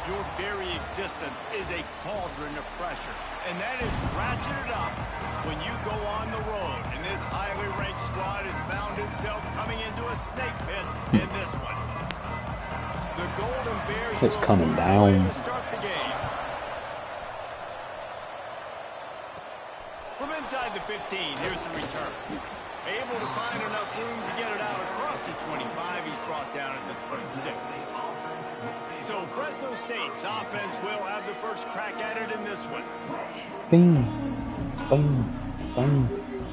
Your very existence is a cauldron of pressure, and that is ratcheted up when you go on the road. And this highly ranked squad has found itself coming into a snake pit in this one. The Golden Bears it's coming down. To start the game. From inside the 15, here's the return. Able to find enough room to get it out across the 25. He's brought down at the 26. So Fresno State's offense will have the first crack at it in this one. Bing, bing, bing,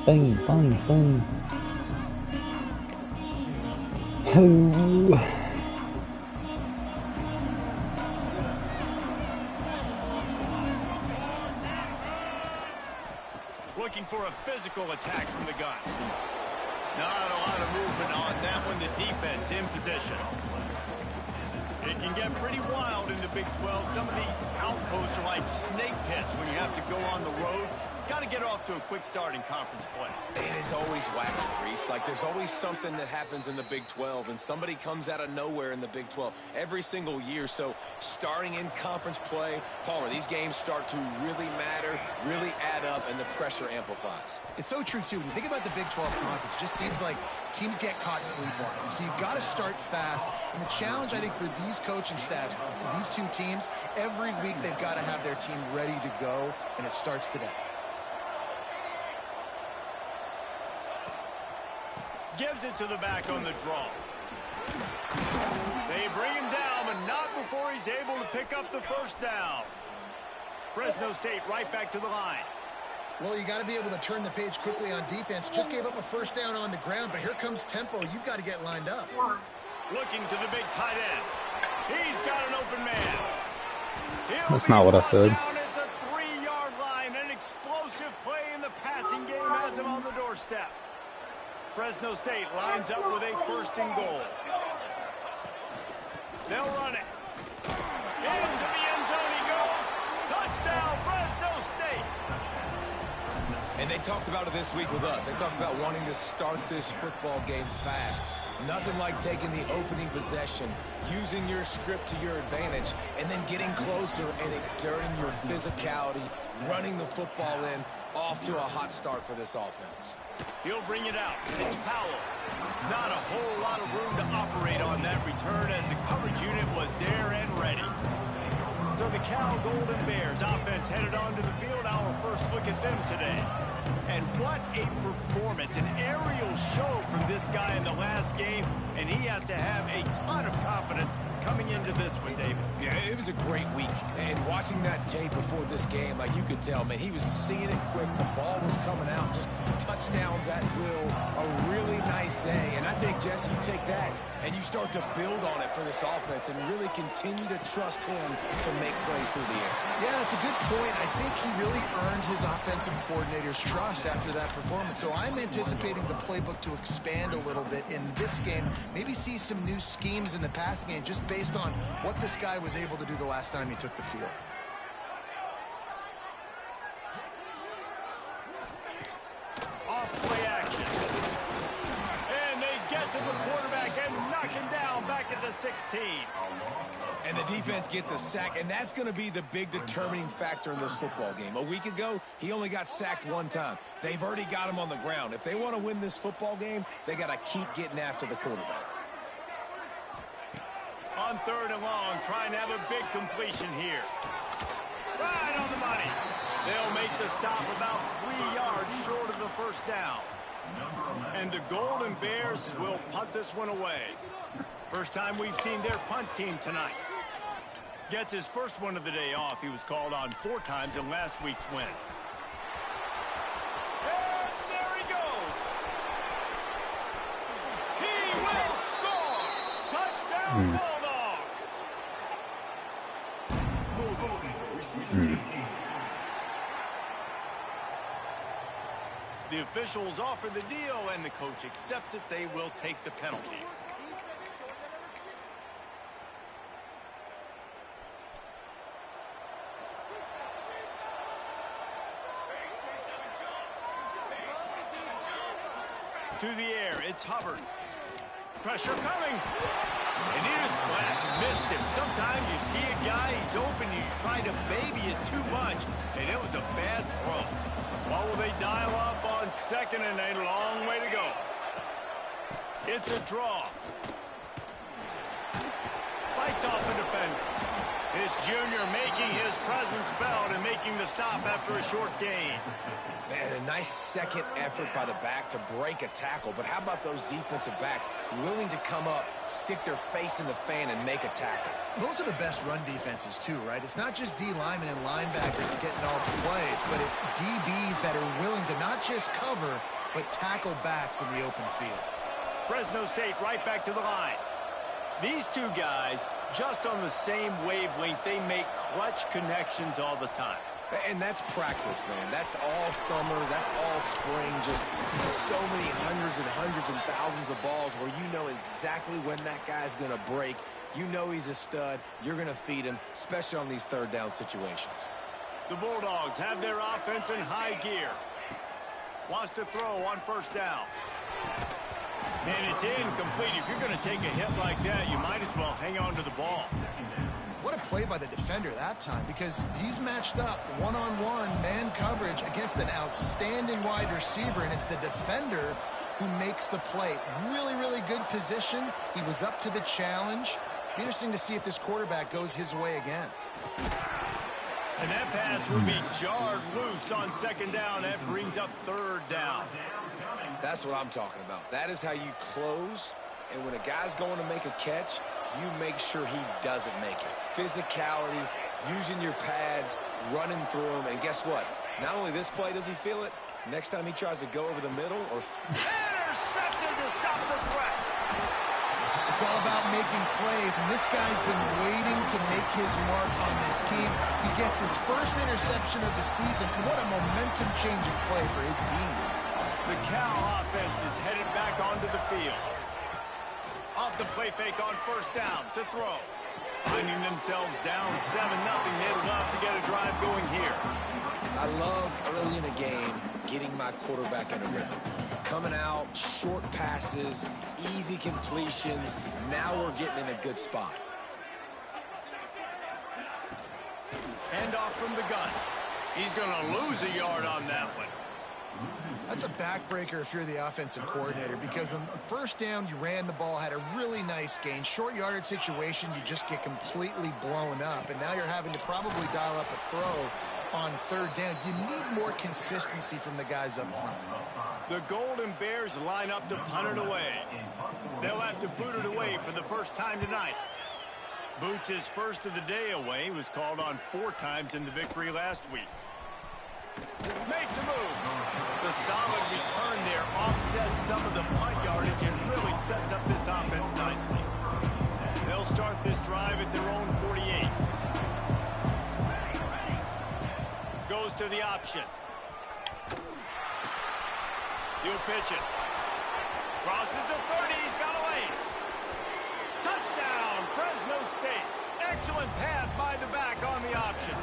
bing, bing, bing. Oh. Looking for a physical attack from the gun. Not a lot of movement on that one. The defense in position. It can get pretty wild in the Big 12. Some of these outposts are like snake pits when you have to go on the road. Got to get off to a quick start in conference play. It is always wacky, Reese. Like, there's always something that happens in the Big 12, and somebody comes out of nowhere in the Big 12 every single year. So, starting in conference play, Palmer, these games start to really matter, really add up, and the pressure amplifies. It's so true, too. When you think about the Big 12 conference, it just seems like teams get caught sleepwalking. So, you've got to start fast. And the challenge, I think, for these coaching staffs, these two teams, every week they've got to have their team ready to go, and it starts today. Gives it to the back on the draw. They bring him down, but not before he's able to pick up the first down. Fresno State right back to the line. Well, you got to be able to turn the page quickly on defense. Just gave up a first down on the ground, but here comes tempo. You've got to get lined up. Looking to the big tight end. He's got an open man. That's not what I said. Down at the 3-yard line. An explosive play in the passing game has him on the doorstep. Fresno State lines up with a first and goal. They'll run it. Into the end zone he goes. Touchdown, Fresno State. And they talked about it this week with us. They talked about wanting to start this football game fast. Nothing like taking the opening possession, using your script to your advantage, and then getting closer and exerting your physicality, running the football in, off to a hot start for this offense. He'll bring it out. It's Powell. Not a whole lot of room to operate on that return as the coverage unit was there and ready. So the Cal Golden Bears offense headed onto the field. Our first look at them today. And what a performance, an aerial show from this guy in the last game, and he has to have a ton of confidence coming into this one, David. Yeah, it was a great week, and watching that tape before this game, like you could tell, man, he was seeing it quick. The ball was coming out, just touchdowns at will. A really nice day, and I think, Jesse, you take that and you start to build on it for this offense and really continue to trust him to make plays through the air. Yeah, that's a good point. I think he really earned his offensive coordinator's trust after that performance. So I'm anticipating the playbook to expand a little bit in this game. Maybe see some new schemes in the passing game just based on what this guy was able to do the last time he took the field. Off-play action. And they get to the quarterback and knock him down back at the 16. And the defense gets a sack, and that's going to be the big determining factor in this football game. A week ago, he only got sacked one time. They've already got him on the ground. If they want to win this football game, they got to keep getting after the quarterback. On 3rd and long, trying to have a big completion here. Right on the money. They'll make the stop about 3 yards short of the first down. And the Golden Bears will punt this one away. First time we've seen their punt team tonight. Gets his first one of the day off. He was called on 4 times in last week's win. And there he goes. He will score. Touchdown, Bulldogs. The officials offer the deal, and the coach accepts it. They will take the penalty. To the air, it's Hubbard. Pressure coming. And he just flat missed him. Sometimes you see a guy, he's tried to baby it too much, and it was a bad throw. Well, will they dial up on second and a long way to go? It's a draw. Fights off the defender. His junior making his presence felt and making the stop after a short gain. Man, a nice second effort by the back to break a tackle. But how about those defensive backs willing to come up, stick their face in the fan, and make a tackle? Those are the best run defenses, too, right? It's not just D linemen and linebackers getting all the plays, but it's DBs that are willing to not just cover, but tackle backs in the open field. Fresno State right back to the line. These two guys, just on the same wavelength, they make clutch connections all the time. And that's practice, man. That's all summer. That's all spring. Just so many hundreds and thousands of balls where you know exactly when that guy's going to break. You know he's a stud. You're going to feed him, especially on these third down situations. The Bulldogs have their offense in high gear. Wants to throw on first down. And it's incomplete. If you're going to take a hit like that, you might as well hang on to the ball. What a play by the defender that time, because he's matched up one-on-one man coverage against an outstanding wide receiver, and it's the defender who makes the play. Really, really good position. He was up to the challenge. Be interesting to see if this quarterback goes his way again. And that pass will be jarred loose on second down. That brings up third down. That's what I'm talking about. That is how you close. And when a guy's going to make a catch, you make sure he doesn't make it. Physicality, using your pads, running through them. And guess what? Not only this play does he feel it, next time he tries to go over the middle or... Intercepted to stop the threat. It's all about making plays, and this guy's been waiting to make his mark on this team. He gets his first interception of the season, and what a momentum-changing play for his team. The Cal offense is headed back onto the field. Off the play fake on first down to throw. Finding themselves down 7-0. They'd love to get a drive going here. I love early in a game getting my quarterback in a rhythm. Coming out, short passes, easy completions. Now we're getting in a good spot. Hand off from the gun. He's going to lose a yard on that one. That's a backbreaker if you're the offensive coordinator, because on first down, you ran the ball, had a really nice gain. Short yardage situation, you just get completely blown up, and now you're having to probably dial up a throw on third down. You need more consistency from the guys up front. The Golden Bears line up to punt it away. They'll have to boot it away for the first time tonight. Boots his first of the day away, was called on 4 times in the victory last week. Makes a move. The solid return there offsets some of the punt yardage and really sets up this offense nicely. They'll start this drive at their own 48. Goes to the option. He'll pitch it. Crosses the 30. He's got away. Touchdown, Fresno State. Excellent pass by the back on the option.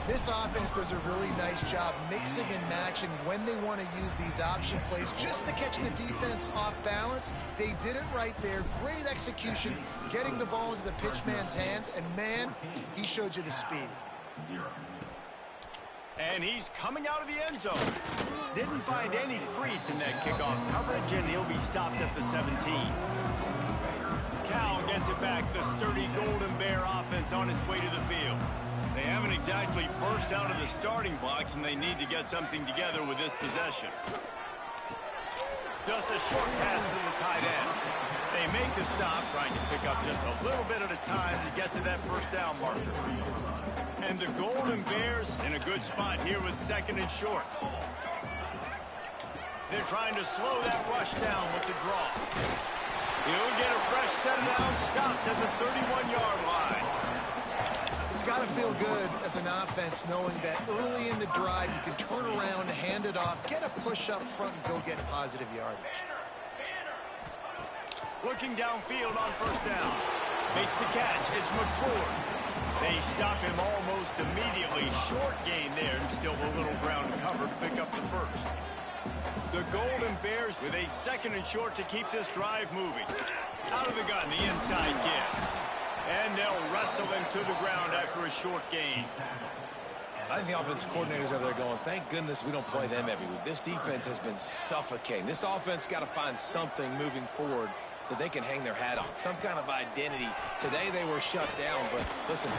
This offense does a really nice job mixing and matching when they want to use these option plays just to catch the defense off balance. They did it right there. Great execution, getting the ball into the pitchman's hands, and man, he showed you the speed. And he's coming out of the end zone. Didn't find any crease in that kickoff coverage, and he'll be stopped at the 17. Cal gets it back. The sturdy Golden Bear offense on its way to the field. They haven't exactly burst out of the starting blocks, and they need to get something together with this possession. Just a short pass to the tight end. They make the stop, trying to pick up just a little bit at a time to get to that first down marker. And the Golden Bears in a good spot here with second and short. They're trying to slow that rush down with the draw. He'll get a fresh set down, stopped at the 31-yard line. It's got to feel good as an offense knowing that early in the drive you can turn around, hand it off, get a push up front, and go get positive yardage. Looking downfield on first down. Makes the catch. It's McClure. They stop him almost immediately. Short gain there, and still a little ground cover to pick up the first. The Golden Bears with a second and short to keep this drive moving. Out of the gun, the inside give. And they'll wrestle him to the ground after a short gain. I think the offensive coordinators over there going, thank goodness we don't play them every week. This defense has been suffocating. This offense got to find something moving forward that they can hang their hat on, some kind of identity. Today they were shut down, but listen.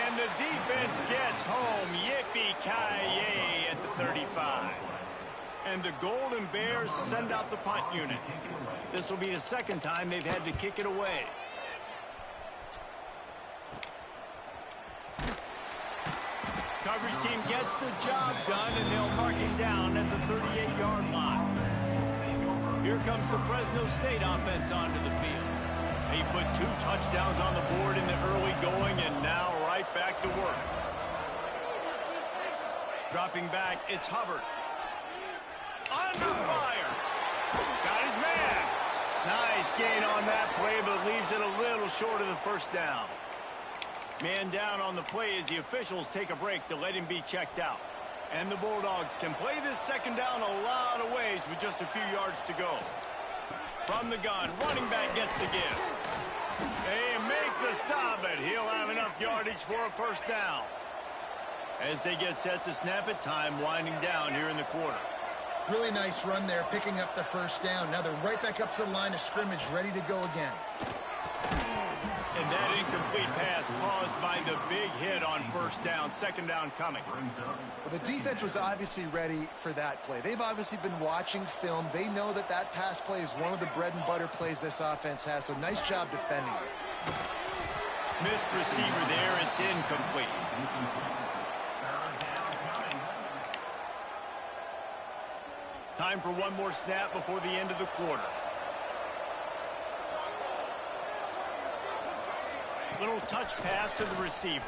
And the defense gets home. Yippee-ki-yay at the 35. And the Golden Bears send out the punt unit. This will be the second time they've had to kick it away. Coverage team gets the job done, and they'll mark him down at the 38-yard line. Here comes the Fresno State offense onto the field. He put 2 touchdowns on the board in the early going, and now right back to work. Dropping back, it's Hubbard. Under fire. Got his man. Nice gain on that play, but leaves it a little short of the first down. Man down on the play as the officials take a break to let him be checked out. And the Bulldogs can play this second down a lot of ways with just a few yards to go. From the gun, running back gets the give. They make the stop, but he'll have enough yardage for a first down. As they get set to snap it, time winding down here in the quarter. Really nice run there, picking up the first down. Now they're right back up to the line of scrimmage, ready to go again. And that incomplete pass caused by the big hit on first down. Second down coming. Well, the defense was obviously ready for that play. They've obviously been watching film. They know that that pass play is one of the bread and butter plays this offense has, so nice job defending it. Missed receiver there. It's incomplete. Time for one more snap before the end of the quarter. Little touch pass to the receiver.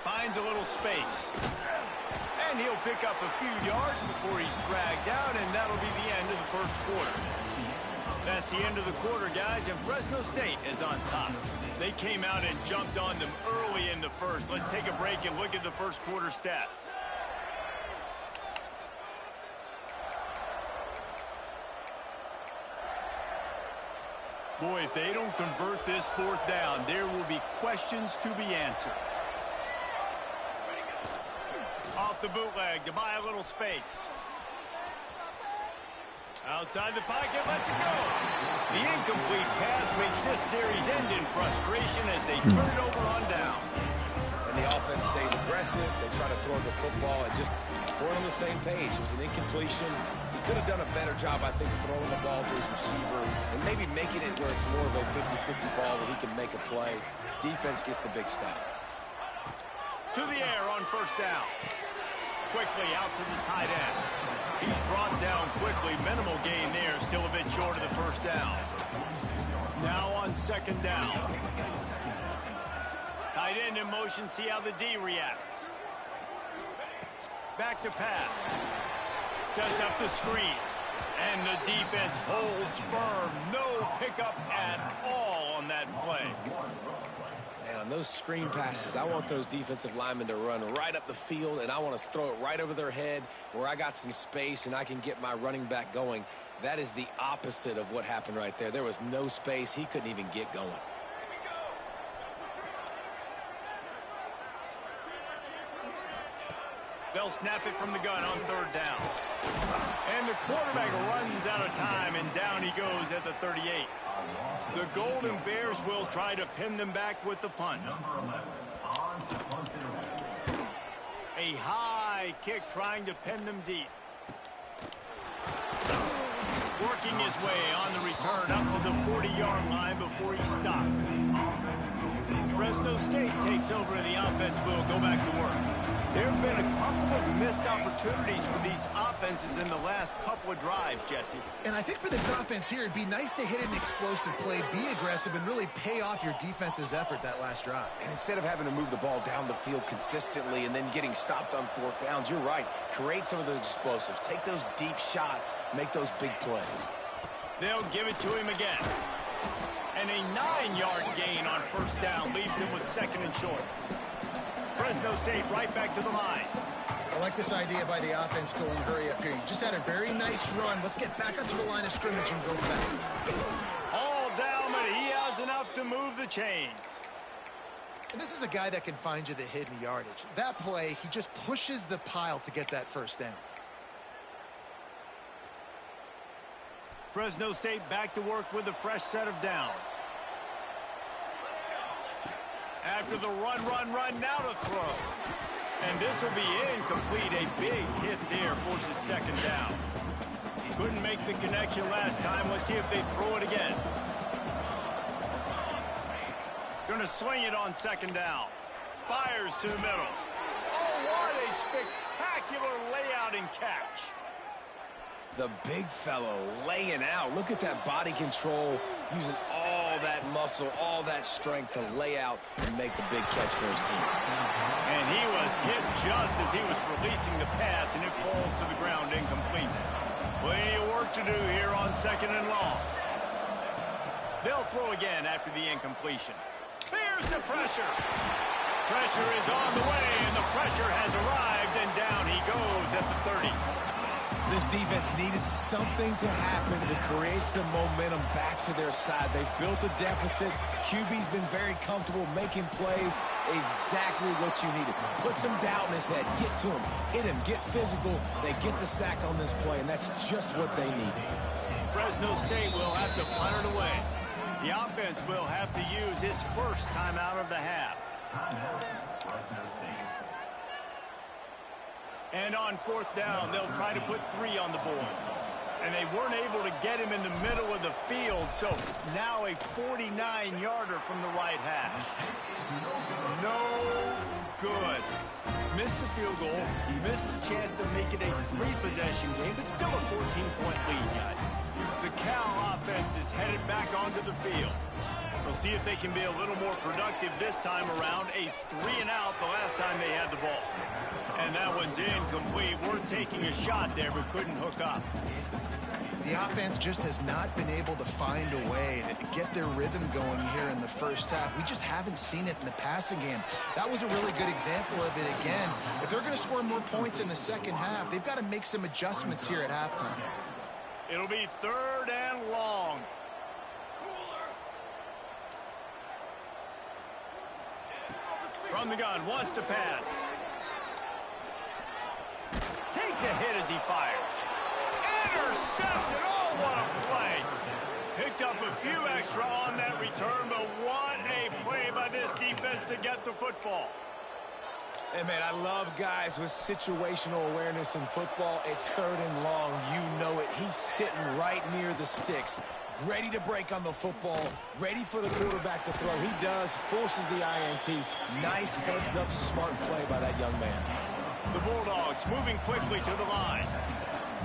Finds a little space. And he'll pick up a few yards before he's dragged out, and that'll be the end of the first quarter. That's the end of the quarter, guys, and Fresno State is on top. They came out and jumped on them early in the first. Let's take a break and look at the first quarter stats. Boy, if they don't convert this fourth down, there will be questions to be answered. Off the bootleg to buy a little space. Outside the pocket, lets it go. The incomplete pass makes this series end in frustration as they turn it over on down. And the offense stays aggressive. They try to throw the football and just weren't on the same page. It was an incompletion. He could have done a better job, I think, throwing the ball to his receiver and maybe making it where it's more of a 50-50 ball where he can make a play. Defense gets the big stop. To the air on first down. Quickly out to the tight end. He's brought down quickly. Minimal gain there. Still a bit short of the first down. Now on second down. Tight end in motion. See how the D reacts. Back to pass. Sets up the screen. And the defense holds firm. No pickup at all on that play. And on those screen passes, I want those defensive linemen to run right up the field, and I want to throw it right over their head where I got some space and I can get my running back going. That is the opposite of what happened right there. There was no space. He couldn't even get going. They'll snap it from the gun on third down. And the quarterback runs out of time, and down he goes at the 38. The Golden Bears will try to pin them back with the punt. A high kick trying to pin them deep. Working his way on the return up to the 40-yard line before he stops. Fresno State takes over and the offense will go back to work. There have been a couple of missed opportunities for these offenses in the last couple of drives, Jesse. And I think for this offense here, it'd be nice to hit an explosive play, be aggressive, and really pay off your defense's effort that last drive. And instead of having to move the ball down the field consistently and then getting stopped on fourth downs, you're right. Create some of those explosives. Take those deep shots. Make those big plays. They'll give it to him again. And a 9-yard gain on first down leaves him with second and short. Fresno State right back to the line. I like this idea by the offense going hurry up here. You just had a very nice run. Let's get back up to the line of scrimmage and go fast. All down, but he has enough enough to move the chains. And this is a guy that can find you the hidden yardage. That play, he just pushes the pile to get that first down. Fresno State back to work with a fresh set of downs. After the run, now to throw. And this will be incomplete. A big hit there forces second down. Couldn't make the connection last time. Let's see if they throw it again. Gonna swing it on second down. Fires to the middle. Oh, what a spectacular layout and catch. The big fellow laying out. Look at that body control, using all that muscle, all that strength to lay out and make the big catch for his team. And he was hit just as he was releasing the pass, and it falls to the ground incomplete. Plenty of work to do here on second and long. They'll throw again after the incompletion. Here's the pressure. Pressure is on the way, and the pressure has arrived, and down he goes at the 30. This defense needed something to happen to create some momentum back to their side. They've built a deficit. QB's been very comfortable making plays. Exactly what you needed. Put some doubt in his head. Get to him. Hit him. Get physical. They get the sack on this play, and that's just what they needed. Fresno State will have to punt it away. The offense will have to use its first timeout of the half. And on fourth down, they'll try to put 3 on the board. And they weren't able to get him in the middle of the field, so now a 49-yarder from the right hash. No good. Missed the field goal, missed the chance to make it a 3-possession game, but still a 14-point lead, guys. The Cal offense is headed back onto the field. We'll see if they can be a little more productive this time around. A 3-and-out the last time they had the ball. And that one's incomplete. Worth taking a shot there, but couldn't hook up. The offense just has not been able to find a way to get their rhythm going here in the first half. We just haven't seen it in the passing game. That was a really good example of it again. If they're going to score more points in the second half, they've got to make some adjustments here at halftime. It'll be 3rd and long. From the gun, wants to pass. Takes a hit as he fires. Intercepted! Oh, what a play! Picked up a few extra on that return, but what a play by this defense to get the football. Hey, man, I love guys with situational awareness in football. It's 3rd and long. You know it. He's sitting right near the sticks, ready to break on the football, ready for the quarterback to throw. He does, forces the INT. Nice heads-up, smart play by that young man. The Bulldogs moving quickly to the line.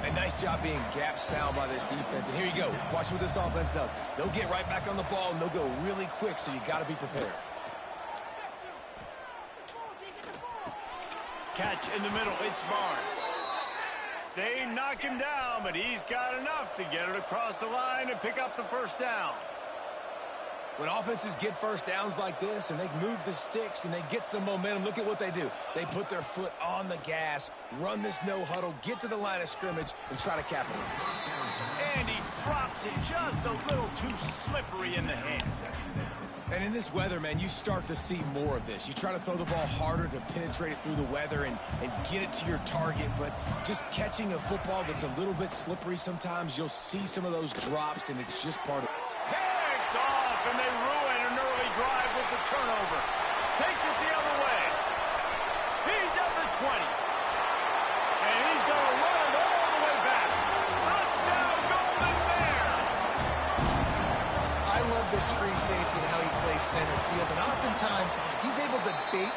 A nice job being gap sound by this defense. And here you go. Watch what this offense does. They'll get right back on the ball, and they'll go really quick, so you got to be prepared. Catch in the middle. It's Barnes. They knock him down, but he's got enough to get it across the line and pick up the first down. When offenses get first downs like this and they move the sticks and they get some momentum, look at what they do. They put their foot on the gas, run this no huddle, get to the line of scrimmage, and try to capitalize. And he drops it just a little too slippery in the hand. And in this weather, man, you start to see more of this. You try to throw the ball harder to penetrate it through the weather and get it to your target, but just catching a football that's a little bit slippery sometimes, you'll see some of those drops, and it's just part of it. Picked off, and they ruin an early drive with the turnover. Takes it the other way. He's at the 20. And he's going to run it all the way back. Touchdown, Golden Bear! I love this free safety and how he plays center field, and oftentimes he's able to bait.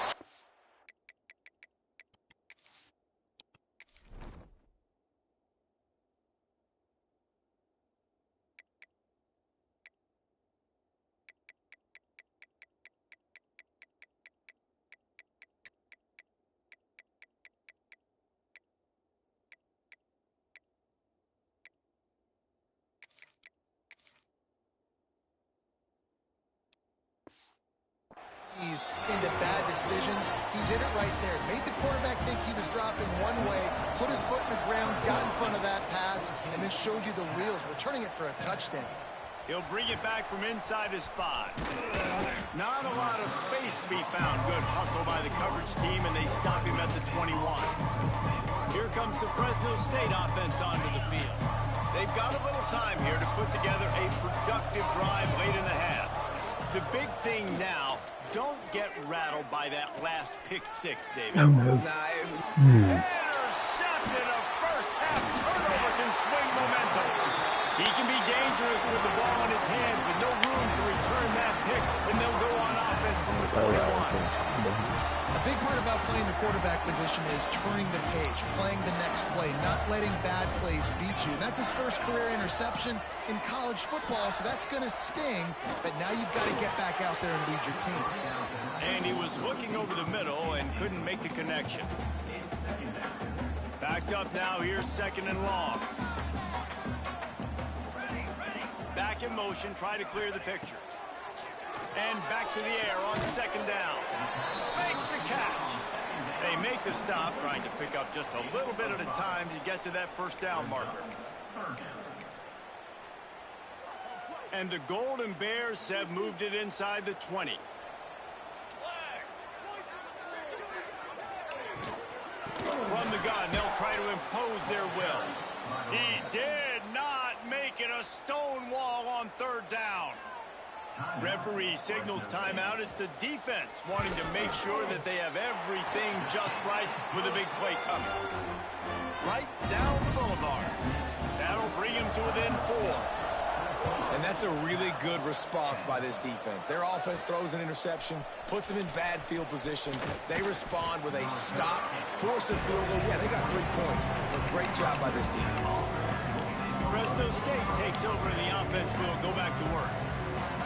Into bad decisions. He did it right there. Made the quarterback think he was dropping one way, put his foot in the ground, got in front of that pass, and then showed you the wheels, returning it for a touchdown. He'll bring it back from inside his 5. Not a lot of space to be found. Good hustle by the coverage team, and they stop him at the 21. Here comes the Fresno State offense onto the field. They've got a little time here to put together a productive drive late in the half. The big thing now, don't get rattled by that last pick 6, David. Oh no. Intercepted. A first half turnover can swing momentum. He can be dangerous with the ball in his hands, but no room to return that pick, and they'll go on offense from the 41. A big part about playing the quarterback position is turning the page, playing the next play, not letting bad plays beat you. And that's his first career interception in college football, so that's going to sting. But now you've got to get back out there and lead your team. And he was looking over the middle and couldn't make the connection. Backed up now, here's 2nd and long. Back in motion, try to clear the picture. And back to the air on 2nd down. Makes the catch. They make the stop, trying to pick up just a little bit at a time to get to that 1st down marker. And the Golden Bears have moved it inside the 20. From the gun, they'll try to impose their will. He did not make it a stone wall on 3rd down. Referee signals timeout. It's the defense wanting to make sure that they have everything just right with a big play coming. Right down the boulevard. That'll bring him to within 4. And that's a really good response by this defense. Their offense throws an interception, puts them in bad field position. They respond with a stop, force a field goal. Yeah, they got 3 points. A great job by this defense. Fresno State takes over and the offense will go back to work.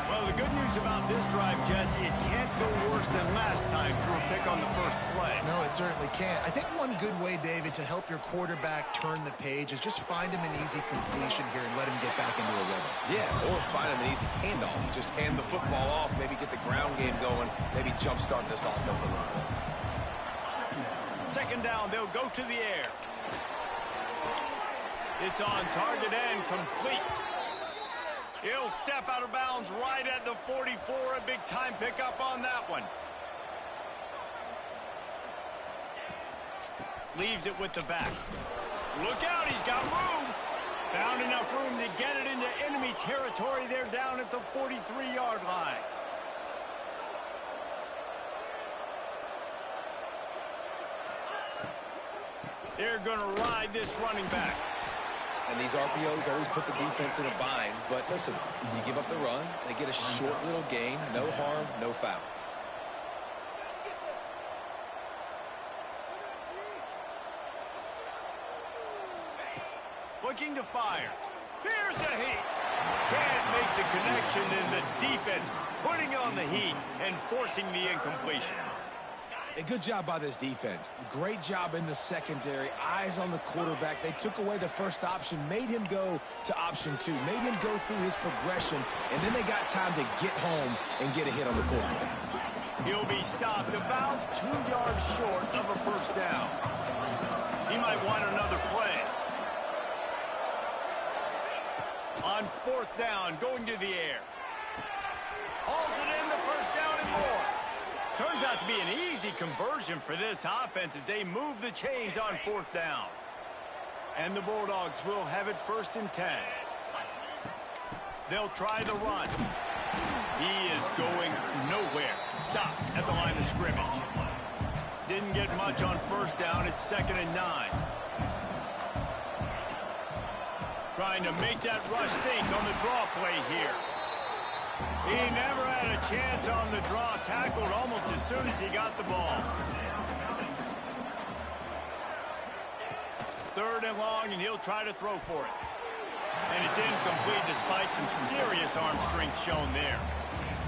Well, the good news about this drive, Jesse, it can't go worse than last time through a pick on the first play. No, it certainly can't. I think one good way, David, to help your quarterback turn the page is just find him an easy completion here and let him get back into a rhythm. Yeah, or find him an easy handoff. Just hand the football off, maybe get the ground game going, maybe jumpstart this offense a little bit. 2nd down, they'll go to the air. It's on target and complete. He'll step out of bounds right at the 44. A big-time pickup on that one. Leaves it with the back. Look out, he's got room. Found enough room to get it into enemy territory. They're down at the 43-yard line. They're going to ride this running back. And these RPOs always put the defense in a bind. But listen, you give up the run, they get a short little gain. No harm, no foul. Looking to fire. Here's a heat. Can't make the connection, and the defense putting on the heat and forcing the incompletion. A good job by this defense. Great job in the secondary. Eyes on the quarterback. They took away the first option, made him go to option 2, made him go through his progression, and then they got time to get home and get a hit on the quarterback. He'll be stopped about 2 yards short of a 1st down. He might want another play. On 4th down, going to the air. Hauls it in, the 1st down and more. Turns out to be an easy conversion for this offense as they move the chains on 4th down. And the Bulldogs will have it 1st and 10. They'll try the run. He is going nowhere. Stop at the line of scrimmage. Didn't get much on 1st down. It's 2nd and 9. Trying to make that rush think on the draw play here. He never had a chance on the draw. Tackled almost as soon as he got the ball. 3rd and long, and he'll try to throw for it. And it's incomplete despite some serious arm strength shown there.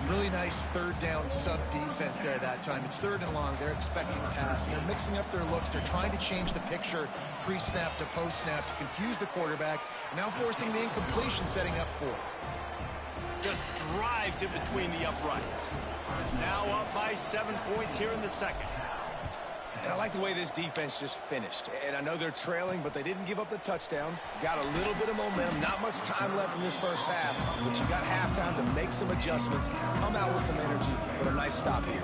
Really nice 3rd down sub-defense there that time. It's 3rd and long. They're expecting pass. They're mixing up their looks. They're trying to change the picture pre-snap to post-snap to confuse the quarterback. Now forcing the incompletion, setting up 4th. Just drives it between the uprights. Now up by 7 points here in the 2nd. And I like the way this defense just finished. And I know they're trailing, but they didn't give up the touchdown. Got a little bit of momentum. Not much time left in this first half, but you got halftime to make some adjustments, come out with some energy, but a nice stop here.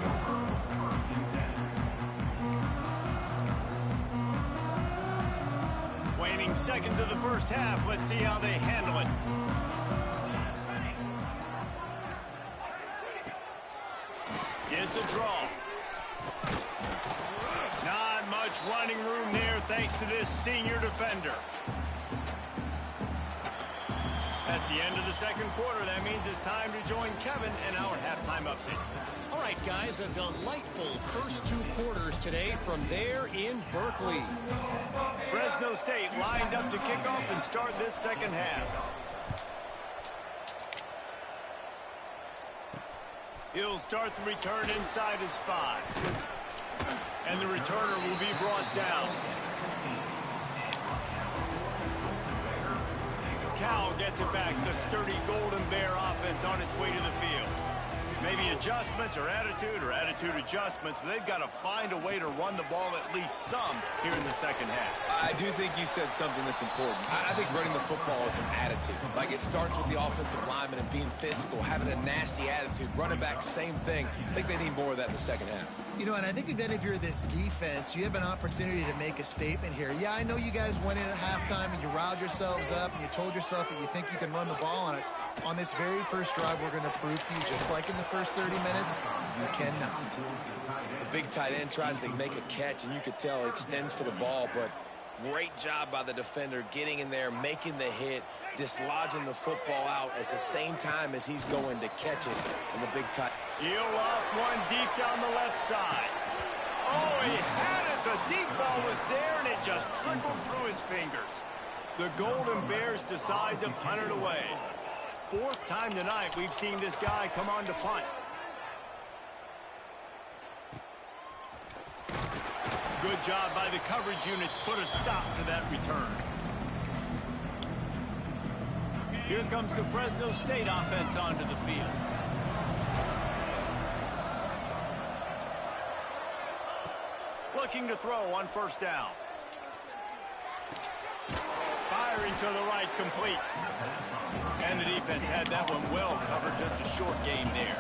Waning seconds of the first half. Let's see how they handle it. Gets a draw. Not much running room there thanks to this senior defender. That's the end of the second quarter. That means it's time to join Kevin and our halftime update. All right, guys, a delightful first 2 quarters today from there in Berkeley. Fresno State lined up to kick off and start this second half. He'll start the return inside his 5. And the returner will be brought down. Cal gets it back. The sturdy Golden Bear offense on its way to the field. Maybe adjustments or attitude adjustments, but they've got to find a way to run the ball at least some here in the second half. I do think you said something that's important. I think running the football is an attitude. Like, it starts with the offensive lineman and being physical, having a nasty attitude. Running back, same thing. I think they need more of that in the second half. You know, and I think then if you're this defense, you have an opportunity to make a statement here. Yeah, I know you guys went in at halftime and you riled yourselves up and you told yourself that you think you can run the ball on us. On this very first drive, we're going to prove to you, just like in the first 30 minutes, you cannot. The big tight end tries to make a catch, and you could tell he extends for the ball, but great job by the defender getting in there, making the hit, dislodging the football out at the same time as he's going to catch it. And the big tight. He'll off one deep down the left side. Oh, he had it. The deep ball was there, and it just trickled through his fingers. The Golden Bears decide to punt it away. 4th time tonight we've seen this guy come on to punt. Good job by the coverage unit to put a stop to that return. Here comes the Fresno State offense onto the field. Looking to throw on first down. Firing to the right, complete. And the defense had that one well covered, just a short gain there.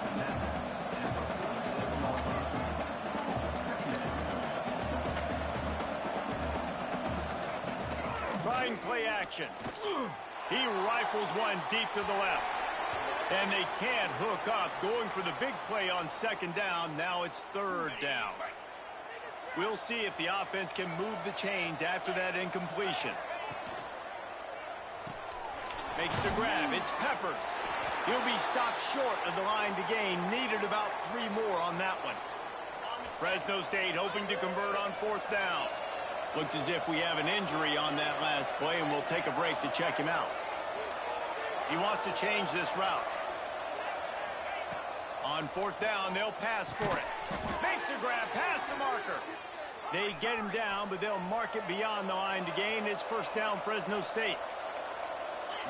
Trying play action. He rifles one deep to the left. And they can't hook up. Going for the big play on second down. Now it's 3rd down. We'll see if the offense can move the chains after that incompletion. Makes the grab. It's Peppers. He'll be stopped short of the line to gain. Needed about 3 more on that one. Fresno State hoping to convert on 4th down. Looks as if we have an injury on that last play, and we'll take a break to check him out. He wants to change this route. On 4th down, they'll pass for it. Makes the grab, pass the marker. They get him down, but they'll mark it beyond the line to gain. It's 1st down, Fresno State.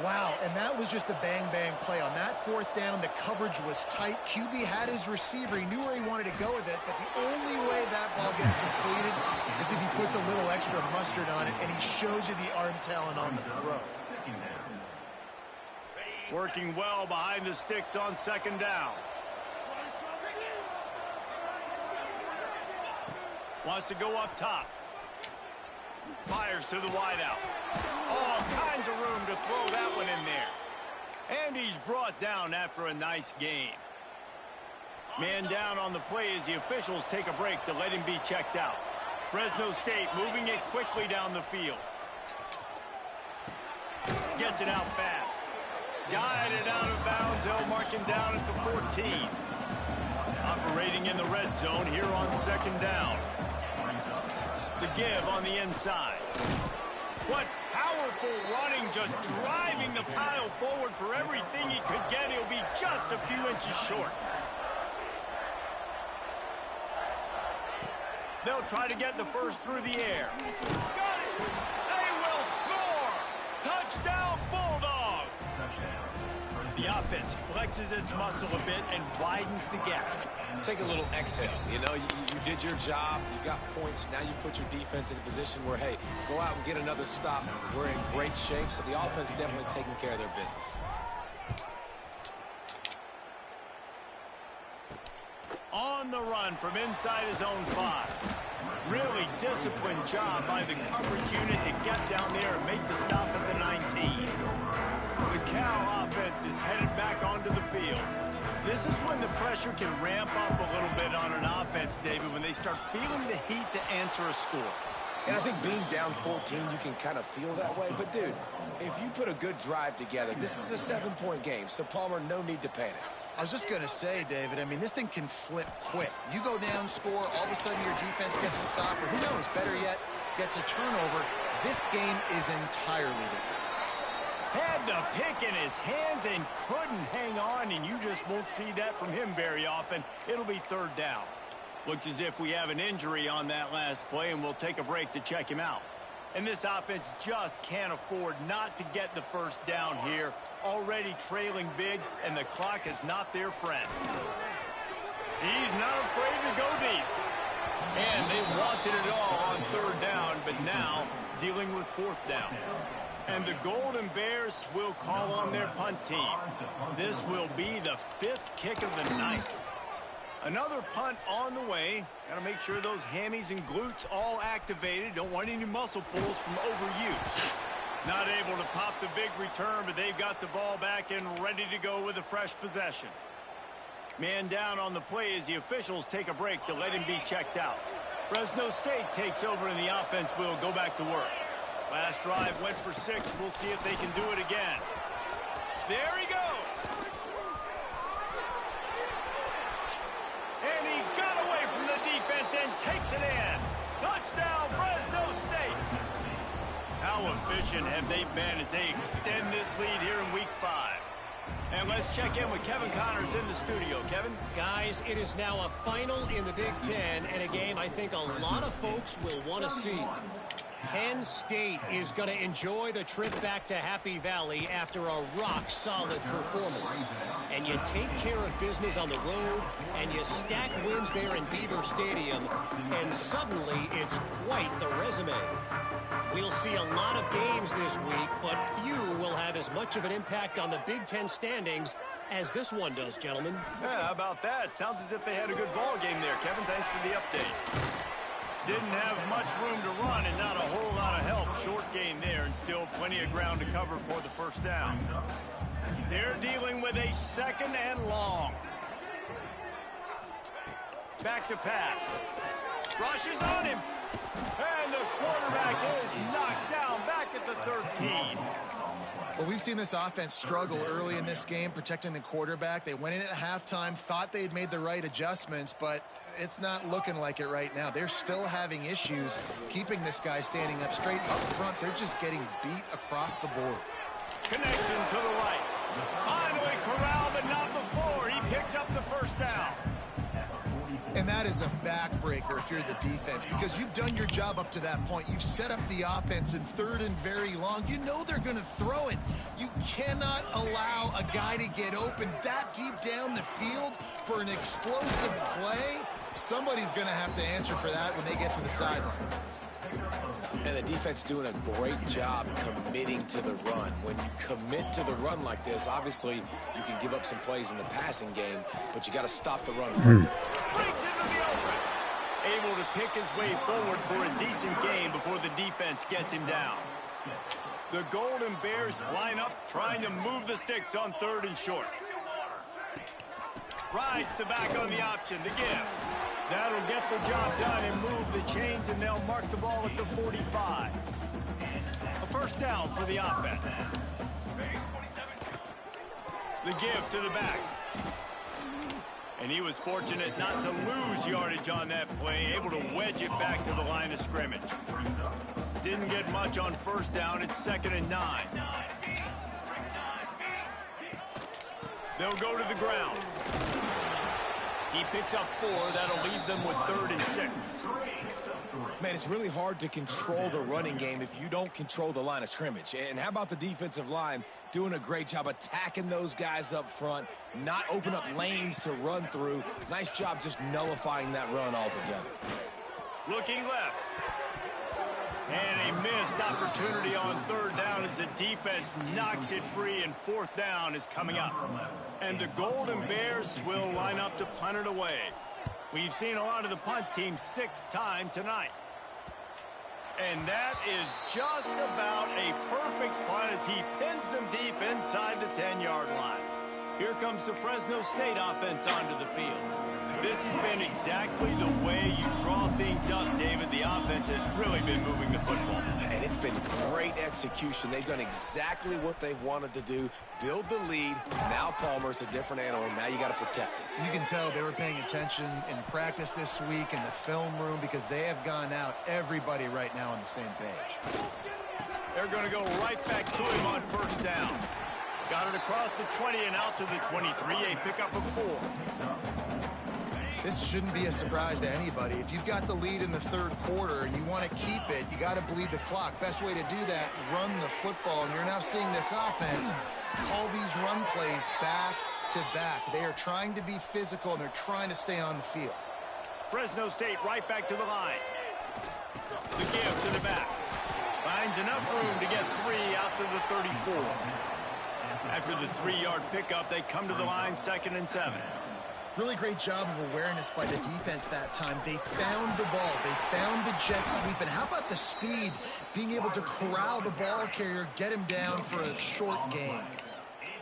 Wow, and that was just a bang-bang play. On that 4th down, the coverage was tight. QB had his receiver. He knew where he wanted to go with it, but the only way that ball gets completed is if he puts a little extra mustard on it, and he shows you the arm talent on the throw. Working well behind the sticks on 2nd down. Wants to go up top. Fires to the wideout. All kinds of room to throw that one in there. And he's brought down after a nice gain. Man down on the play as the officials take a break to let him be checked out. Fresno State moving it quickly down the field. Gets it out fast. Guided out of bounds. They'll mark him down at the 14. Operating in the red zone here on 2nd down. The give on the inside. What powerful running, just driving the pile forward for everything he could get. He'll be just a few inches short. They'll try to get the first through the air. Got it! They will score! Touchdown, Bulldogs! The offense defense flexes its muscle a bit and widens the gap. Take a little exhale. You know, you did your job. You got points. Now you put your defense in a position where, hey, go out and get another stop. We're in great shape, so the offense definitely taking care of their business. On the run from inside his own 5. Really disciplined job by the coverage unit to get down there and make the stop at the 19. The Cal offense is headed back onto the field. This is when the pressure can ramp up a little bit on an offense, David, when they start feeling the heat to answer a score. And I think being down 14, you can kind of feel that way. But, dude, if you put a good drive together, this is a 7-point game. So, Palmer, no need to panic. I was just going to say, David, I mean, this thing can flip quick. You go down, score, all of a sudden your defense gets a stop, or who knows, better yet, gets a turnover. This game is entirely different. Had the pick in his hands and couldn't hang on, and you just won't see that from him very often. It'll be 3rd down. Looks as if we have an injury on that last play, and we'll take a break to check him out. And this offense just can't afford not to get the first down here. Already trailing big, and the clock is not their friend. He's not afraid to go deep. And they wanted it all on 3rd down, but now dealing with 4th down. And the Golden Bears will call on their punt team. This will be the 5th kick of the night. Another punt on the way. Got to make sure those hammies and glutes all activated. Don't want any muscle pulls from overuse. Not able to pop the big return, but they've got the ball back and ready to go with a fresh possession. Man down on the play as the officials take a break to let him be checked out. Fresno State takes over and the offense will go back to work. Last drive went for 6. We'll see if they can do it again. There he goes. And he got away from the defense and takes it in. Touchdown, Fresno State. How efficient have they been as they extend this lead here in Week 5? And let's check in with Kevin Connors in the studio. Kevin? Guys, it is now a final in the Big Ten and a game I think a lot of folks will want to see. Penn State is going to enjoy the trip back to Happy Valley after a rock-solid performance. And you take care of business on the road, and you stack wins there in Beaver Stadium, and suddenly it's quite the resume. We'll see a lot of games this week, but few will have as much of an impact on the Big Ten standings as this one does, gentlemen. Yeah, how about that? Sounds as if they had a good ball game there, Kevin. Thanks for the update. Didn't have much room to run and not a whole lot of help. Short gain there and still plenty of ground to cover for the first down. They're dealing with a 2nd and long. Back to pass. Rushes on him. And the quarterback is knocked down back at the 13. Well, we've seen this offense struggle early in this game, protecting the quarterback. They went in at halftime, thought they'd made the right adjustments, but it's not looking like it right now. They're still having issues keeping this guy standing up straight. Up front, they're just getting beat across the board. Connection to the right. Finally corralled, but not before. He picks up the first down. And that is a backbreaker if you're the defense, because you've done your job up to that point. You've set up the offense in 3rd and very long. You know they're going to throw it. You cannot allow a guy to get open that deep down the field for an explosive play. Somebody's going to have to answer for that when they get to the sideline. And the defense doing a great job committing to the run. When you commit to the run like this, obviously you can give up some plays in the passing game, but you got to stop the run. Breaks into the open. Able to pick his way forward for a decent gain before the defense gets him down. The Golden Bears line up, trying to move the sticks on 3rd and short. Rides the back on the option, the give. That'll get the job done and move the chains, and they'll mark the ball at the 45. A first down for the offense. The give to the back. And he was fortunate not to lose yardage on that play, able to wedge it back to the line of scrimmage. Didn't get much on first down. It's 2nd and 9. They'll go to the ground. He picks up 4. That'll leave them with 3rd and 6. Man, it's really hard to control the running game if you don't control the line of scrimmage. And how about the defensive line doing a great job attacking those guys up front, not open up lanes to run through. Nice job just nullifying that run altogether. Looking left. And a missed opportunity on 3rd down as the defense knocks it free, and 4th down is coming up. And the Golden Bears will line up to punt it away. We've seen a lot of the punt team 6 times tonight. And that is just about a perfect punt as he pins them deep inside the 10-yard line. Here comes the Fresno State offense onto the field. This has been exactly the way you draw things up, David. The offense has really been moving the football. And it's been great execution. They've done exactly what they've wanted to do. Build the lead. Now Palmer's a different animal. Now you got to protect it. You can tell they were paying attention in practice this week in the film room because they have gone out, everybody right now on the same page. They're going to go right back to him on 1st down. Got it across the 20 and out to the 23. A pickup of 4. This shouldn't be a surprise to anybody. If you've got the lead in the 3rd quarter and you want to keep it, you got to bleed the clock. Best way to do that, run the football. And you're now seeing this offense call these run plays back to back. They are trying to be physical, and they're trying to stay on the field. Fresno State right back to the line. The give to the back. Finds enough room to get 3 out to the 34. After the 3-yard pickup, they come to the line 2nd and 7. Really great job of awareness by the defense that time. They found the ball. They found the jet sweep. And how about the speed? Being able to corral the ball carrier, get him down for a short gain.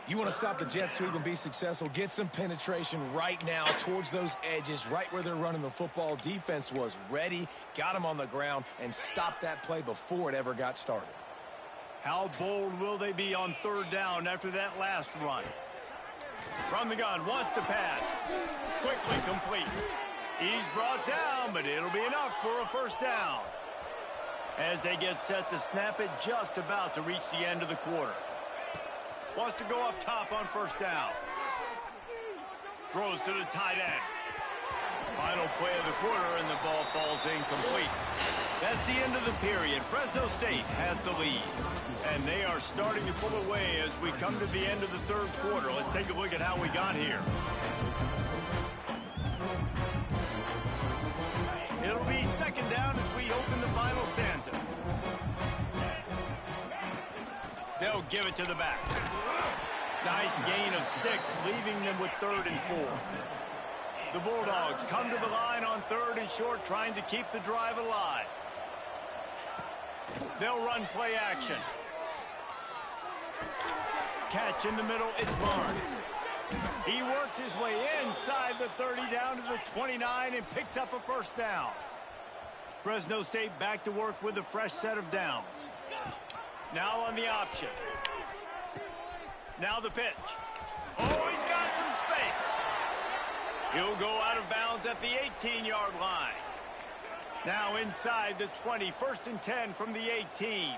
You want to stop the jet sweep and be successful, get some penetration right now towards those edges, right where they're running the football. Defense was ready, got him on the ground, and stopped that play before it ever got started. How bold will they be on 3rd down after that last run? From the gun, wants to pass. Quickly complete. He's brought down, but it'll be enough for a 1st down. As they get set to snap it, just about to reach the end of the quarter. Wants to go up top on 1st down. Throws to the tight end. Final play of the quarter, and the ball falls incomplete. That's the end of the period. Fresno State has the lead. And they are starting to pull away as we come to the end of the 3rd quarter. Let's take a look at how we got here. It'll be 2nd down as we open the final stanza. They'll give it to the back. Nice gain of 6, leaving them with 3rd and 4. The Bulldogs come to the line on 3rd and short, trying to keep the drive alive. They'll run play action. Catch in the middle, it's Barnes. He works his way inside the 30 down to the 29 and picks up a 1st down. Fresno State back to work with a fresh set of downs. Now on the option. Now the pitch. Oh, he's got some space. He'll go out of bounds at the 18-yard line. Now inside the 20, 1st and 10 from the 18.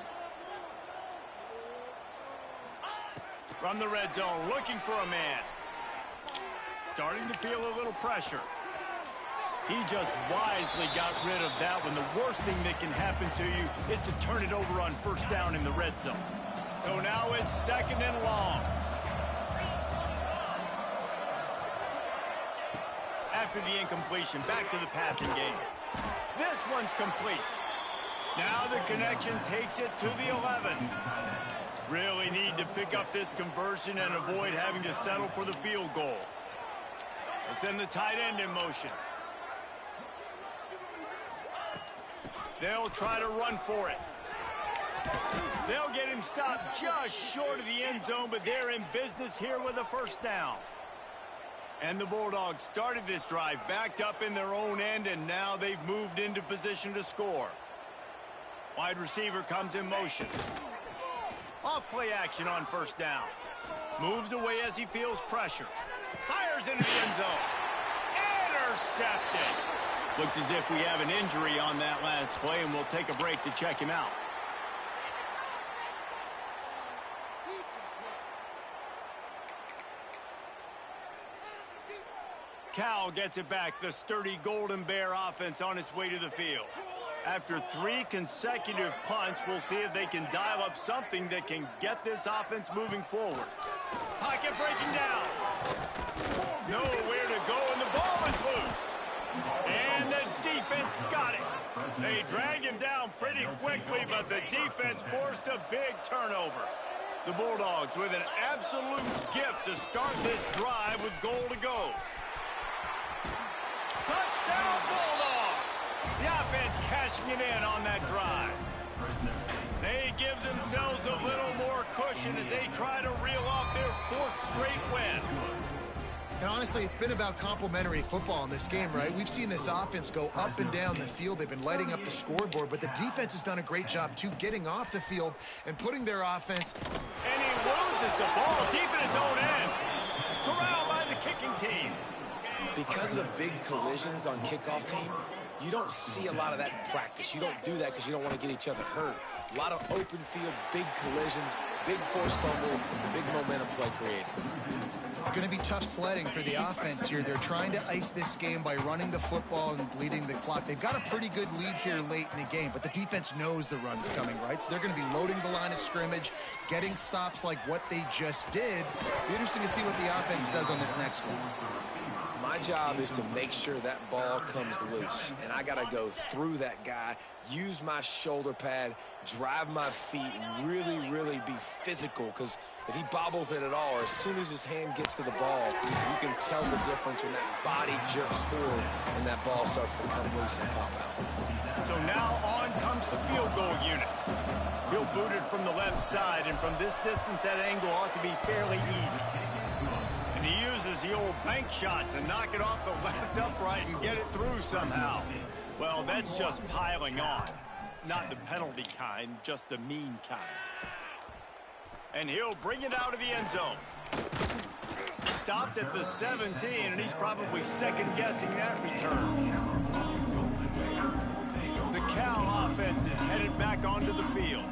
From the red zone, looking for a man. Starting to feel a little pressure. He just wisely got rid of that one. The worst thing that can happen to you is to turn it over on 1st down in the red zone. So now it's 2nd and long. After the incompletion, back to the passing game. This one's complete. Now the connection takes it to the 11. Really need to pick up this conversion and avoid having to settle for the field goal. Let's send the tight end in motion. They'll try to run for it. They'll get him stopped just short of the end zone, but they're in business here with a 1st down. And the Bulldogs started this drive backed up in their own end, and now they've moved into position to score. Wide receiver comes in motion. Off play action on 1st down. Moves away as he feels pressure. Fires into the end zone. Intercepted. Looks as if we have an injury on that last play, and we'll take a break to check him out. Cal gets it back. The sturdy Golden Bear offense on its way to the field. After 3 consecutive punts, we'll see if they can dial up something that can get this offense moving forward. Pocket breaking down. Nowhere to go, and the ball is loose. And the defense got it. They dragged him down pretty quickly, but the defense forced a big turnover. The Bulldogs with an absolute gift to start this drive with goal to go. Touchdown, Bulldogs! The offense cashing it in on that drive. They give themselves a little more cushion as they try to reel off their 4th straight win. And honestly, it's been about complementary football in this game, right? We've seen this offense go up and down the field. They've been lighting up the scoreboard, but the defense has done a great job, too, getting off the field and putting their offense. And he loses the ball deep in his own end. Corralled by the kicking team. Because of the big collisions on kickoff team, you don't see a lot of that in practice. You don't do that because you don't want to get each other hurt. A lot of open field, big collisions, big forced fumble, big momentum play created. It's going to be tough sledding for the offense here. They're trying to ice this game by running the football and bleeding the clock. They've got a pretty good lead here late in the game, but the defense knows the run's coming, right? So they're going to be loading the line of scrimmage, getting stops like what they just did. It'll be interesting to see what the offense does on this next one. My job is to make sure that ball comes loose, and I got to go through that guy, use my shoulder pad, drive my feet, and really, really be physical, because if he bobbles it at all, or as soon as his hand gets to the ball, you can tell the difference when that body jerks forward and that ball starts to come loose and pop out. So now on comes the field goal unit. He'll boot it from the left side, and from this distance, that angle ought to be fairly easy. And he uses the old bank shot to knock it off the left upright and get it through somehow. Well, that's just piling on. Not the penalty kind, just the mean kind. And he'll bring it out of the end zone. Stopped at the 17, and he's probably second-guessing that return. The Cal offense is headed back onto the field.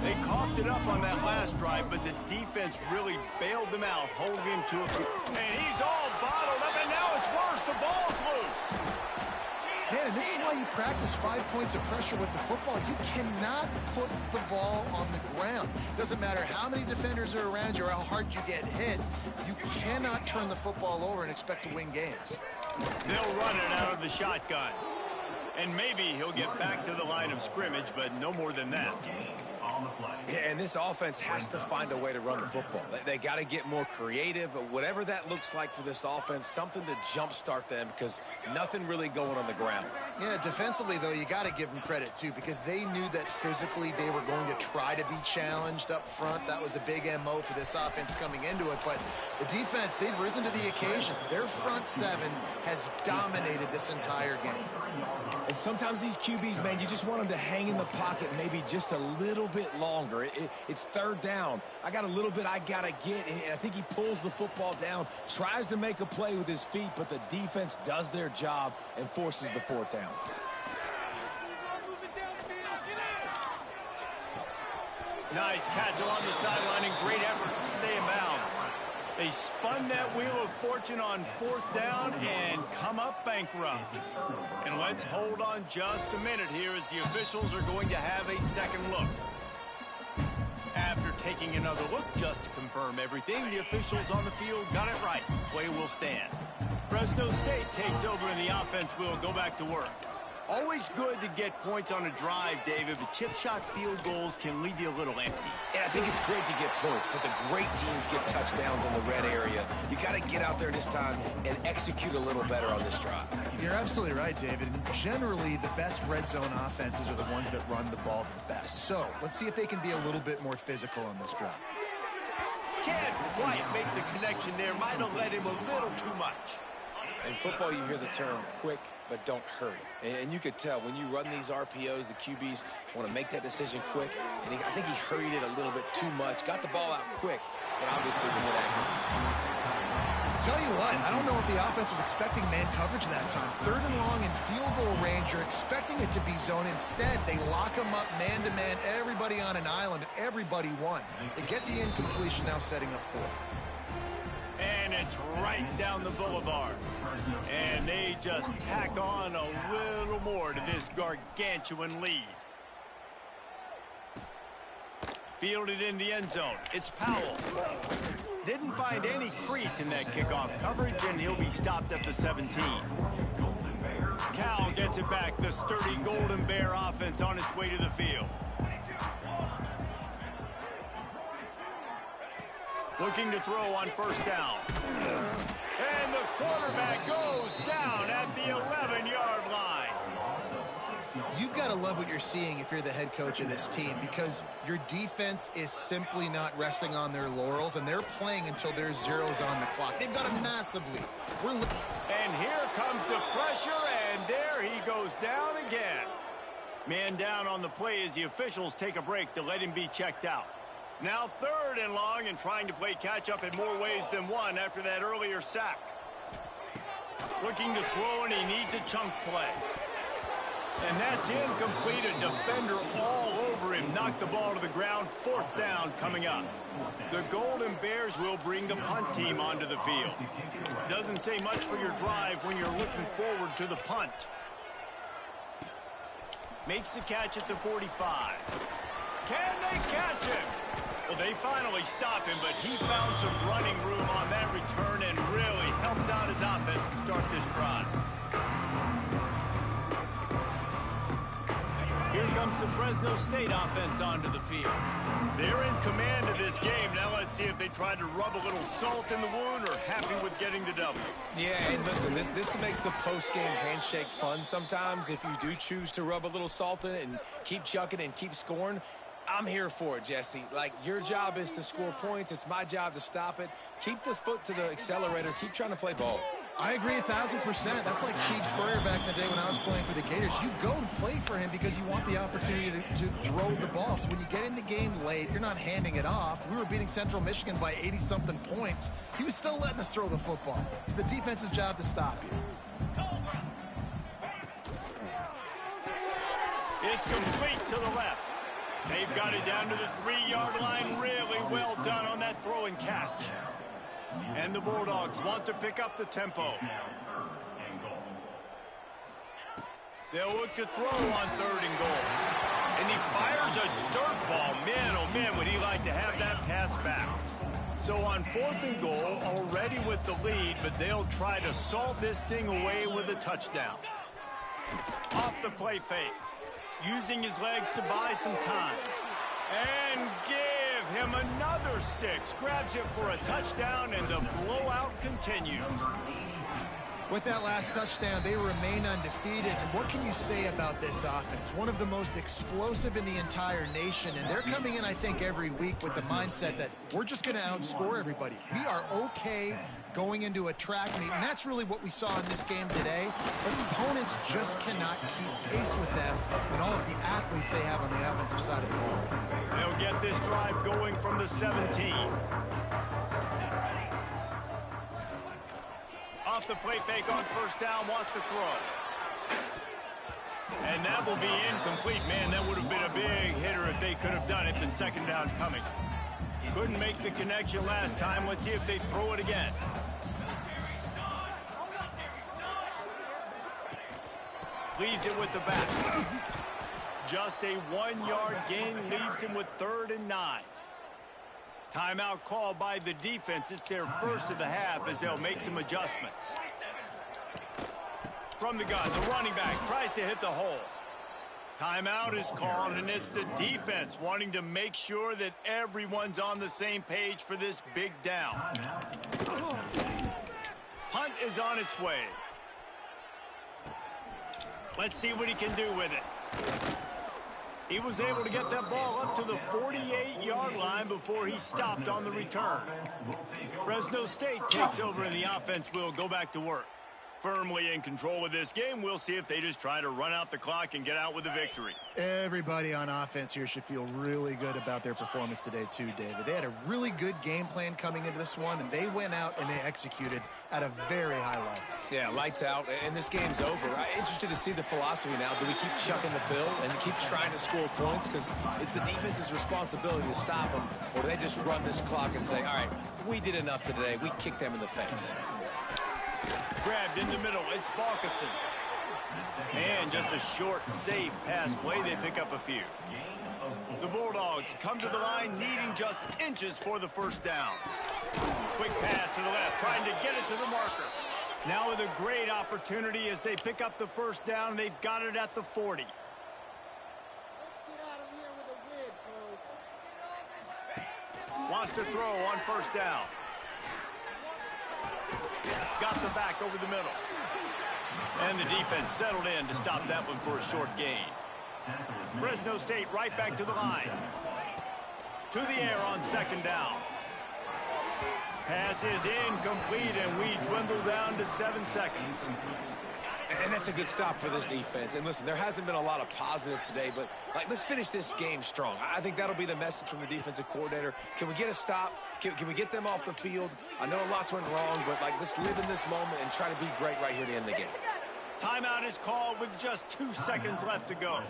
They coughed it up on that last drive, but the defense really bailed them out, holding him to a field. And he's all bottled up, and now it's worse. The ball's loose. Man, and this is why you practice 5 points of pressure with the football. You cannot put the ball on the ground. Doesn't matter how many defenders are around you or how hard you get hit. You cannot turn the football over and expect to win games. They'll run it out of the shotgun. And maybe he'll get back to the line of scrimmage, but no more than that. Yeah, and this offense has to find a way to run the football. They got to get more creative, whatever that looks like for this offense, something to jumpstart them, because nothing really going on the ground. Yeah, defensively, though, you got to give them credit, too, because they knew that physically they were going to try to be challenged up front. That was a big MO for this offense coming into it. But the defense, they've risen to the occasion. Their front seven has dominated this entire game. And sometimes these QBs, man, you just want them to hang in the pocket maybe just a little bit longer. It's third down. I got a little bit I got to get, and I think he pulls the football down, tries to make a play with his feet, but the defense does their job and forces the fourth down. Nice catch along the sideline and great effort to stay in bounds. They spun that wheel of fortune on fourth down and come up bankrupt. And let's hold on just a minute here as the officials are going to have a second look. After taking another look just to confirm everything, the officials on the field got it right. Play will stand. Fresno State takes over and the offense will go back to work. Always good to get points on a drive, David, but chip shot field goals can leave you a little empty. Yeah, I think it's great to get points, but the great teams get touchdowns in the red area. You got to get out there this time and execute a little better on this drive. You're absolutely right, David. And generally, the best red zone offenses are the ones that run the ball the best. So let's see if they can be a little bit more physical on this drive. Can't quite make the connection there. Might have let him a little too much. In football, you hear the term quick, but don't hurry. And you could tell when you run these RPOs, the QBs want to make that decision quick. And I think he hurried it a little bit too much, got the ball out quick, but obviously was inaccurate in spots. Tell you what, I don't know if the offense was expecting man coverage that time. Third and long in field goal range, you're expecting it to be zone. Instead, they lock them up man-to-man, everybody on an island, everybody won. They get the incompletion now setting up fourth. And an It's right down the boulevard. And they just tack on a little more to this gargantuan lead. Fielded in the end zone. It's Powell. Didn't find any crease in that kickoff coverage, and he'll be stopped at the 17. Cal gets it back. The sturdy Golden Bear offense on its way to the field. Looking to throw on first down. And the quarterback goes down at the 11-yard line. You've got to love what you're seeing if you're the head coach of this team, because your defense is simply not resting on their laurels, and they're playing until there's zeros on the clock. They've got a massive lead. And here comes the pressure, and there he goes down again. Man down on the play as the officials take a break to let him be checked out. Now 3rd and long, and trying to play catch-up in more ways than one after that earlier sack. Looking to throw, and he needs a chunk play. And that's incomplete. A defender all over him. Knocked the ball to the ground. 4th down coming up. The Golden Bears will bring the punt team onto the field. Doesn't say much for your drive when you're looking forward to the punt. Makes the catch at the 45. Can they catch him? Well, they finally stop him, but he found some running room on that return and really helps out his offense to start this drive. Here comes the Fresno State offense onto the field. They're in command of this game. Now let's see if they try to rub a little salt in the wound or happy with getting the W. Yeah, and listen, this makes the post-game handshake fun sometimes. If you do choose to rub a little salt in it and keep chucking and keep scoring, I'm here for it, Jesse. Like, your job is to score points. It's my job to stop it. Keep the foot to the accelerator. Keep trying to play ball. I agree 1,000%. That's like Steve Spurrier back in the day when I was playing for the Gators. You go and play for him because you want the opportunity to throw the ball. So when you get in the game late, you're not handing it off. We were beating Central Michigan by 80-something points. He was still letting us throw the football. It's the defense's job to stop you. It's complete to the left. They've got it down to the 3-yard line. Really well done on that throw and catch. And the Bulldogs want to pick up the tempo. They'll look to throw on 3rd and goal. And he fires a dirt ball. Man, oh man, would he like to have that pass back. So on 4th and goal, already with the lead, but they'll try to salt this thing away with a touchdown. Off the play fake. Using his legs to buy some time. And give him another 6. Grabs it for a touchdown, and the blowout continues. With that last touchdown, they remain undefeated. And what can you say about this offense? One of the most explosive in the entire nation. And they're coming in, I think, every week with the mindset that we're just going to outscore everybody. We are okay going into a track meet. And that's really what we saw in this game today. But opponents just cannot keep pace with them and all of the athletes they have on the offensive side of the ball. They'll get this drive going from the 17. Off the play fake on first down, wants to throw. And that will be incomplete. Man, that would have been a big hitter if they could have done it. Then 2nd down coming. Couldn't make the connection last time. Let's see if they throw it again. Leaves it with the back. Just a 1-yard gain leaves him with 3rd and 9. Timeout called by the defense. It's their first of the half as they'll make some adjustments. From the gun, the running back tries to hit the hole. Timeout is called, and it's the defense wanting to make sure that everyone's on the same page for this big down. Punt is on its way. Let's see what he can do with it. He was able to get that ball up to the 48-yard line before he stopped on the return. Fresno State takes over, and the offense will go back to work. Firmly in control of this game. We'll see if they just try to run out the clock and get out with a victory. Everybody on offense here should feel really good about their performance today too, David. They had a really good game plan coming into this one, and they went out and they executed at a very high level. Yeah, lights out, and this game's over. I'm interested to see the philosophy now. Do we keep chucking the pill and keep trying to score points? Because it's the defense's responsibility to stop them, or do they just run this clock and say, all right, we did enough today. We kicked them in the face. Grabbed in the middle. It's Balkinson. And just a short, safe pass play. They pick up a few. The Bulldogs come to the line needing just inches for the first down. Quick pass to the left, trying to get it to the marker. Now with a great opportunity as they pick up the first down. They've got it at the 40. Wants to throw on first down. Got the back over the middle. And the defense settled in to stop that one for a short gain. Fresno State right back to the line. To the air on second down. Pass is incomplete, and we dwindle down to 7 seconds. And that's a good stop for this defense. And listen, there hasn't been a lot of positive today, but let's finish this game strong. I think that'll be the message from the defensive coordinator. Can we get a stop? Can we get them off the field? I know lots went wrong, but let's live in this moment and try to be great right here at the end of the game. Timeout is called with just 2 seconds left to go.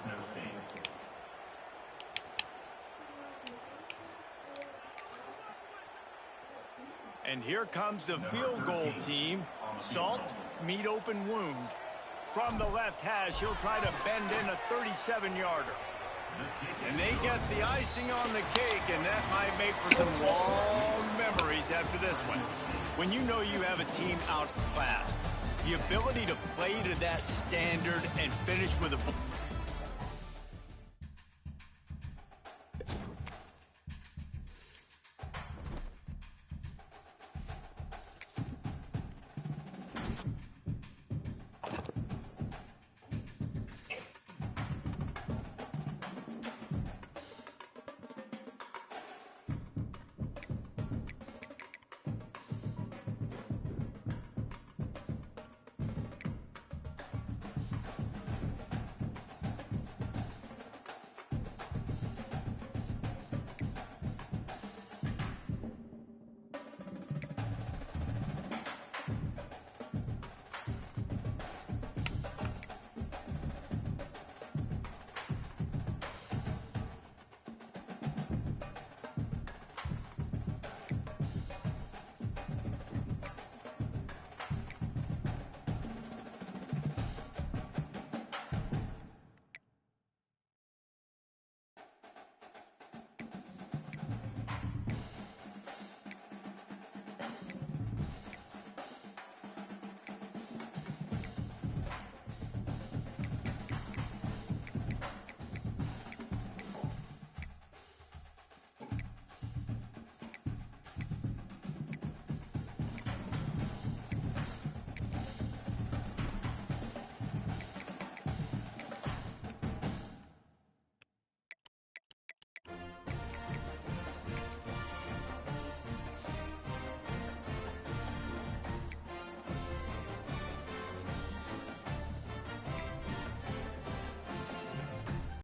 And here comes the field goal team. Salt, meet open wound. From the left hash, he'll try to bend in a 37-yarder. And they get the icing on the cake, and that might make for some long memories after this one. When you know you have a team outclassed, the ability to play to that standard and finish with a